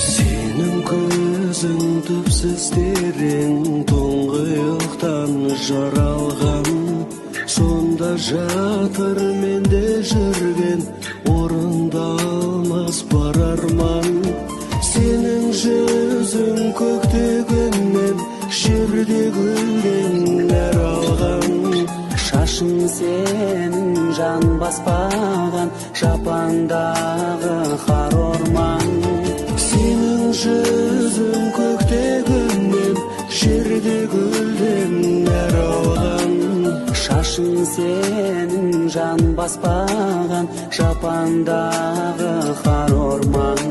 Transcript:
Senin көзің түпсіз терең, тұңғиықтан жаралған. Сонда жатыр менде жүрген, орындалмас бар арман. Сенің жүзің көкте күннен, жерде гүлден нәр алған. Шашың сенің жан баспаған, жапандағы қар орман. Сенің жүзің көкте күннен, жерде гүлден нәр алған. Шашың сенің жан баспаған, жапандағы қар орман.